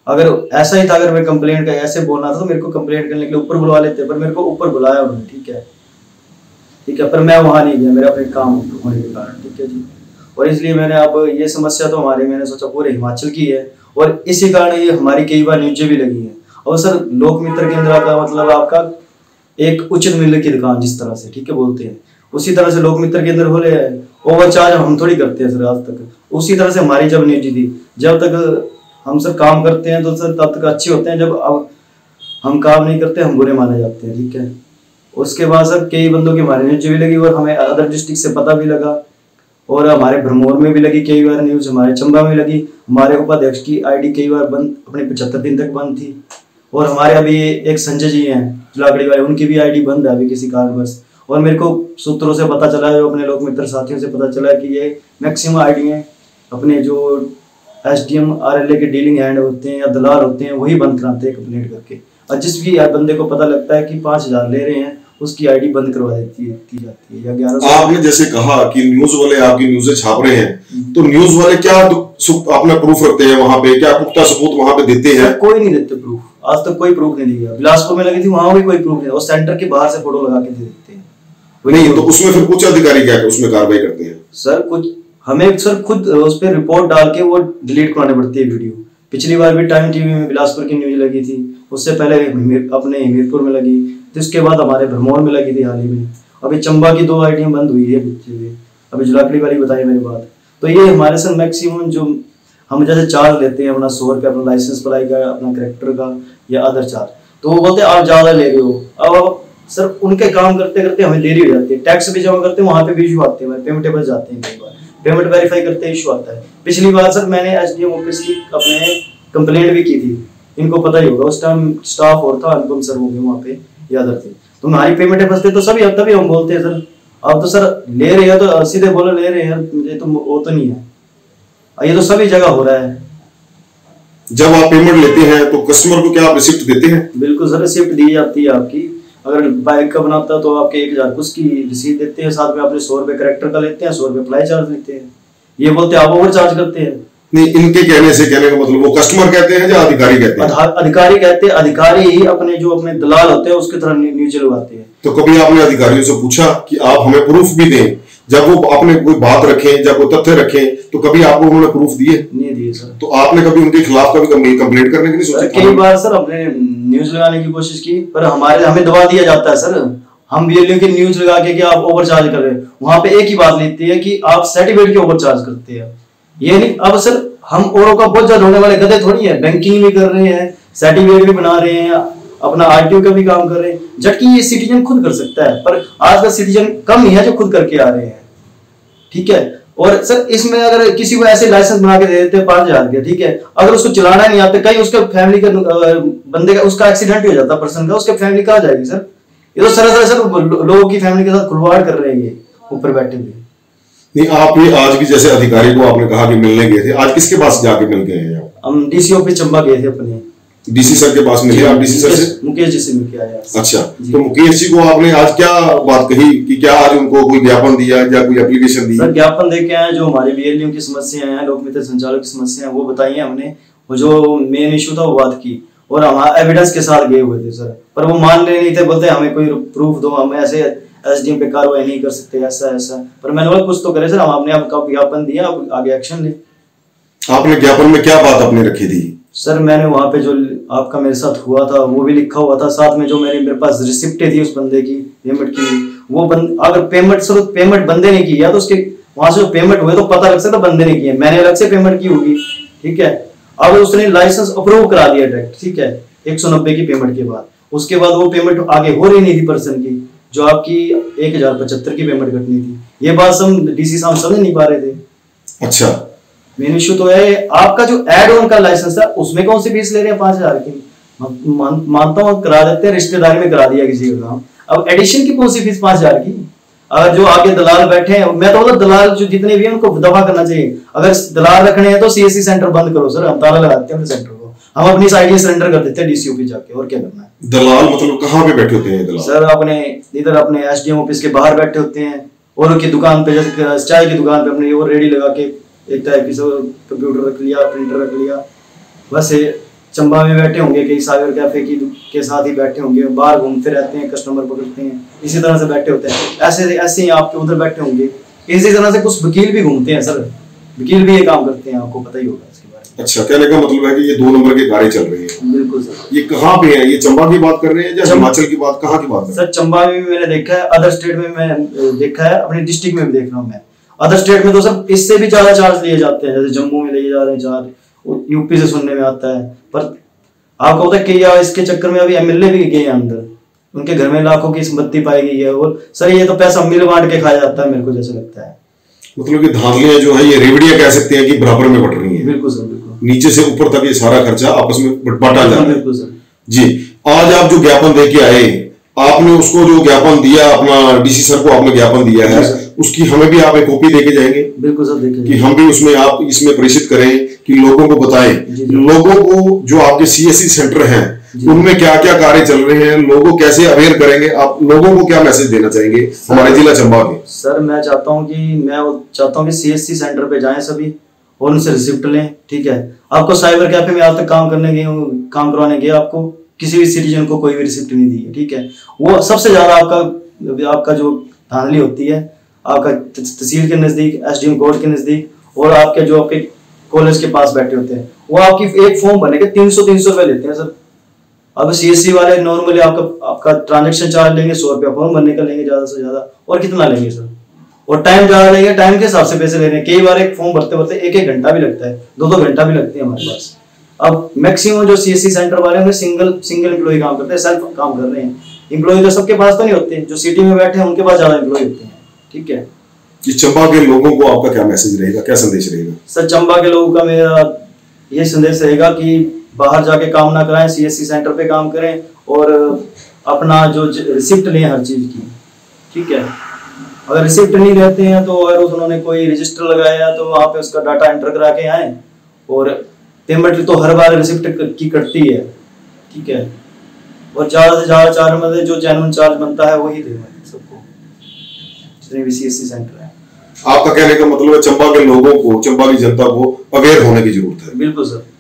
अगर ऐसा ही था, अगर मैं कंप्लेंट का ऐसे बोलना था तो मेरे को कंप्लेंट करने के लिए ऊपर बुलवा लेते, पर मेरे को ऊपर बुलाया उन्होंने, ठीक है, पर मैं वहां नहीं गया, मेरा अपने काम होने के कारण, ठीक है जी। और इसलिए मैंने अब ये समस्या तो हमारी, मैंने सोचा पूरे हिमाचल की है, और इसी कारण ये हमारी कई बार न्यूज़ें भी लगी है। और सर लोक मित्र केंद्र का मतलब आपका एक उचित मूल्य की दुकान जिस तरह से, ठीक है, बोलते हैं, उसी तरह से लोक मित्र केंद्र खोले है। ओवरचार्ज हम थोड़ी करते हैं सर आज तक। उसी तरह से हमारी जब न्यूज थी, जब तक हम सर काम करते हैं तो सर तब तक अच्छे होते हैं, जब अब हम काम नहीं करते हम बुरे माने जाते हैं, ठीक है। उसके बाद सर कई बंदों की हमारी न्यूज भी लगी, और हमें अदर डिस्ट्रिक्ट से पता भी लगा, और हमारे भरमौर में भी लगी कई बार न्यूज, हमारे चंबा में लगी। हमारे उपाध्यक्ष की आईडी कई बार बंद, अपने 75 दिन तक बंद थी। और हमारे अभी एक संजय जी हैं जुलागड़ी वाले, उनकी भी आईडी बंद है अभी किसी कारणवश। और मेरे को सूत्रों से पता चला है, जो अपने लोक मित्र साथियों से पता चला है कि ये मैक्सिमम आईडी हैं अपने जो SDM RLA के डीलिंग हैंड होते हैं या दलाल होते हैं, वही बंद कराते हैं कंप्लेंट करके। और जिस भी बंदे को पता लगता है कि 5000 ले रहे हैं, उसकी आईडी बंद करवा दी जाती है। या 1100। आपने जैसे कहा कि न्यूज वाले आपकी न्यूज़ें छाप रहे हैं, तो न्यूज वाले क्या अपना प्रूफ रखते हैं वहां पे, क्या पुख्ता सबूत वहां पे देते हैं? कोई नहीं देते प्रूफ, आज तक कोई प्रूफ नहीं दिया। बिलासपुर में लगी थी, वहां भी कोई प्रूफ नहीं, और सेंटर के बाहर से फोटो लगा के दे देते हैं। नहीं तो उसमें फिर उच्च अधिकारी क्या उसमें कार्रवाई करते हैं? सर कुछ हमें सर खुद उस पर रिपोर्ट डाल के वो डिलीट करानी पड़ती है वीडियो। पिछली बार भी टाइम टीवी में बिलासपुर की न्यूज लगी थी, उससे पहले अपने हमीरपुर में लगी, जिसके बाद हमारे भरमौर में लगी थी हाल ही में। अभी चंबा की 2 आईडियां बंद हुई है, अभी जुलाकड़ी वाली बताई मेरी बात। तो ये हमारे सर मैक्सिमम जो हम जैसे चार्ज लेते हैं अपना 100 रुपये अपना लाइसेंस अप्लाई का, अपना करेक्टर का या अदर चार्ज, तो वो बोलते हैं आप ज्यादा ले रहे हो। अब सर उनके काम करते करते हमें देरी हो जाती है, टैक्स भी जमा करते हैं, वहां पे भी इशू आते हैं, पेमेंट टेबल जाते हैं, कई बार पेमेंट वेरीफाई करते इशू आता है। पिछली बार सर मैंने SDM ऑफिस की अपने कंप्लेंट भी की थी, इनको पता ही होगा, उस टाइम स्टाफ और था, अनुपम सर हो गए वहाँ पे या अदर थे, तो हमारी पेमेंट फंसते तो सभी तभी हम बोलते हैं सर अब तो सर ले रहे हैं तो सीधे बोलो ले रहे हैं, मुझे तो वो तो नहीं है, ये तो सभी जगह हो रहा है। जब आप पेमेंट लेते हैं तो कस्टमर को क्या आप रिसिप्ट देते हैं? बिल्कुल सर, रिसिप्ट दी जाती है आपकी। अगर बाइक का बनाता है तो आपके 1000 उसकी रिसीट देते हैं, साथ में आपने 100 रुपये करेक्टर का लेते हैं, 100 रुपये अप्लाई चार्ज लेते हैं। ये बोलते हैं आप ओवर चार्ज करते हैं। नहीं, इनके कहने से कहने का मतलब वो कस्टमर कहते हैं या अधिकारी कहते हैं? अधिकारी कहते हैं, अधिकारी ही अपने जो अपने दलाल होते हैं उसकी तरह न्यूज लगाते हैं। तो कभी आपने अधिकारियों से पूछा कि आप हमें प्रूफ भी दें? जब वो आपने कोई बात रखें, जब वो तथ्य रखें, तो कभी आपको उन्होंने प्रूफ दिए? नहीं दिए सर। तो आपने कभी उनके खिलाफ कभी कंप्लेंट करने की नहीं सोची? कई बार सर हमने न्यूज लगाने की कोशिश की, पर हमें दबा दिया जाता है सर। हम ये लेके न्यूज लगा के कि आप ओवर चार्ज कर रहे हैं, वहां पे एक ही बात लिखती है कि आप सर्टिफिकेट के ओवर चार्ज करते हैं। ये नहीं, अब सर हम औरों का बोझ ढोने वाले गधे थोड़ी है, बैंकिंग भी कर रहे हैं, सर्टिफिकेट भी बना रहे हैं, अपना RTO का भी काम कर रहे हैं, जबकि ये सिटीजन खुद कर सकता है, पर आज का सिटीजन कम ही है जो खुद करके आ रहे हैं, ठीक है। और सर इसमें अगर किसी को ऐसे लाइसेंस बना के दे देते हैं 5000 के, ठीक है, अगर उसको चलाना नहीं आता, कहीं उसके फैमिली का बंदे का उसका एक्सीडेंट हो जाता पर्सन का, उसके फैमिली कहाँ जाएगी सर? ये तो सर लोगों की फैमिली के साथ खुलवाड़ कर रहे हैं ये ऊपर बैठे हुए। नहीं, आप ये आज भी जैसे अधिकारी को आपने कहा कि मिलने गए थे, आज किसके पास जाके मिल गए हैं? हम DC ऑफिस चंबा गए थे, अपने DC सर के पास मिले आप? DC सर से? मुकेश जी से मिलके आया। अच्छा, तो मुकेश जी को आपने आज क्या बात कही कि क्या आज उनको कोई ज्ञापन दिया या कोई एप्लीकेशन दी? सर ज्ञापन दे के आए, जो हमारे BLDO की समस्या है, लोक मित्र संचालक की समस्या है, वो बताई है हमने, वो जो मेन इशू था वो बात की, और हम एविडेंस के साथ गए हुए थे सर, पर वो मान रहे नहीं थे, बोलते हमें कोई प्रूफ दो, हम ऐसे SDM पे कार्रवाई नहीं कर सकते, ऐसा। पर मैंने बोला कुछ तो करे सर, हम आपने आपका ज्ञापन दिया, अब आगे एक्शन ले। आपने ज्ञापन में क्या बात अपनी रखी थी? सर मैंने वहां पे जो आपका मेरे साथ हुआ था वो भी लिखा हुआ था, साथ में जो मेरे पास रिसिप्टें थी उस बंदे की पेमेंट की, वो अगर पेमेंट बंदे ने की है तो उसके वहां से जो पेमेंट हुए तो पता लग सकता बंदे ने की है, मैंने अलग से पेमेंट की होगी, ठीक है। अब उसने लाइसेंस अप्रूव करा दिया डायरेक्ट, ठीक है, 190 की पेमेंट के बाद, उसके बाद वो पेमेंट आगे हो रही नहीं थी पर्सन की, जो आपकी 1075 की पेमेंट कटनी थी। ये बात हम DC साहब समझ नहीं पा रहे थे। अच्छा, मेन इशू तो है आपका जो एड ऑन का लाइसेंस था उसमें कौन सी फीस ले रहे हैं 5000 की? मानता हूँ करा देते हैं, रिश्तेदारी में करा दिया किसी का काम, अब एडिशन की कौन सी फीस 5000 की? अगर जो आगे दलाल बैठे हैं, मैं तो बोला दलाल जो जितने भी हैं उनको दफा करना चाहिए। अगर दलाल रखने हैं तो CSC सेंटर बंद करो सर, हम ताला लगाते हैं अपने सेंटर को, हम अपनी साइड सरेंडर कर देते हैं DC ऑफिस जाके, और क्या करना है। दलाल मतलब कहाँ पे बैठे होते हैं दलाल? सर अपने इधर अपने SDM ऑफिस के बाहर बैठे होते हैं, और उनकी दुकान पे, जैसे चाय की दुकान पे अपने वो रेडी लगा के एक टाइप की कंप्यूटर रख लिया, प्रिंटर रख लिया, बस चंबा में बैठे होंगे, कई सागर कैफे के साथ ही बैठे होंगे, बाहर घूमते रहते हैं, कस्टमर पकड़ते हैं, इसी तरह से बैठे होते हैं। ऐसे ही आपके उधर बैठे होंगे, इसी तरह से कुछ वकील भी घूमते हैं सर, वकील भी ये काम करते हैं, आपको पता ही होगा इसके बारे में। अच्छा, कहने का मतलब है कि ये 2 नंबर की गाड़ी चल रही है। बिल्कुल सर। ये कहाँ पे है? ये चंबा की बात कर रहे हैं या हिमाचल की बात, कहाँ की बात है? सर चंबा में भी मैंने देखा है, अदर स्टेट में मैं देखा है, अपनी डिस्ट्रिक्ट में भी देख रहा हूँ मैं। अदर स्टेट में तो सर इससे भी ज्यादा चार्ज लिए जाते हैं, जैसे जम्मू में लिए जा रहे हैं चार्ज, यूपी से सुनने में आता है। पर आपको पता है कि इसके चक्कर में अभी एमएलए भी गए हैं अंदर, उनके घर में लाखों की संपत्ति पाई गई है। और सर ये तो पैसा मिल बांट के खाया जाता है, मेरे को जैसे लगता है। मतलब कि धांधलियां जो है ये रेवड़ियां कह सकते हैं कि बराबर में बट रही हैं। बिल्कुल सर, बिल्कुल। नीचे से ऊपर तक ये सारा खर्चा आपस में बांटा जा रहा है। बिल्कुल सर जी। आज आप जो ज्ञापन दे के आए, आपने उसको जो ज्ञापन दिया, अपना डीसी सर को आपने ज्ञापन दिया है, उसकी हमें भी आप एक कॉपी देके जाएंगे? बिल्कुल सर, देखेंगे कि हम भी उसमें आप इसमें प्रेषित करें कि लोगों को बताएं, लोगों को जो आपके सीएससी सेंटर हैं उनमें क्या क्या कार्य चल रहे हैं, लोगों कैसे अवेयर करेंगे, आप लोगों को क्या मैसेज देना चाहेंगे हमारे जिला चंबा के? सर मैं चाहता हूँ कि सीएससी सेंटर पे जाएं सभी और उनसे रिसिप्ट लें, ठीक है। आपको साइबर कैफे में आज तक काम करवाने गए, आपको किसी भी सिटीजन को कोई भी रिसिप्ट नहीं दी है, ठीक है। वो सबसे ज्यादा आपका जो धांधली होती है आपका तहसील के नजदीक, एसडीएम कोर्ट के नजदीक, और आपके कॉलेज के पास बैठे होते हैं। वो आपकी एक फॉर्म भरने के 300 रुपए लेते हैं सर। अब सीएससी वाले नॉर्मली आपका ट्रांजेक्शन चार्ज लेंगे 100 रुपया फॉर्म भरने का लेंगे, ज्यादा से ज्यादा, और कितना लेंगे सर, और टाइम ज्यादा लेंगे, टाइम के हिसाब से पैसे ले रहे हैं। कई बार एक फॉर्म भरते भरते 1 घंटा भी लगता है, 2 घंटा भी लगते हैं हमारे पास। अब मैक्सिमम जो सीएससी सेंटर वाले हैं सिंगल एम्प्लॉय काम करते हैं, सेल्फ काम कर रहे हैं। एम्प्लॉय तो सबके पास तो नहीं होते, जो सिटी में बैठे हैं उनके पास ज्यादा एम्प्लॉय होते हैं, ठीक है। ये चंबा के लोगों को आपका क्या मैसेज रहेगा, क्या संदेश रहेगा? सर चंबा के लोगों का मेरा ये संदेश रहेगा कि बाहर जाके काम ना कराएं, सीएससी सेंटर पे काम करें और अपना जो रिसिप्ट लें हर चीज की, ठीक है। अगर रिसिप्ट नहीं रहते हैं तो अगर उन्होंने कोई रजिस्टर लगाया तो वहां पे उसका डाटा एंटर करा के आए, और पेमेंट तो हर बार रिसिप्ट की कटती है, ठीक है। और ज्यादा से ज्यादा चार्ज मतलब जो जेन्युइन चार्ज बनता है वही देना सबको, जितने भी सीएससी सेंटर है। आपका कहने का मतलब है चंबा के लोगों को, चंबा की जनता को अवेयर होने की जरूरत है। बिल्कुल सर।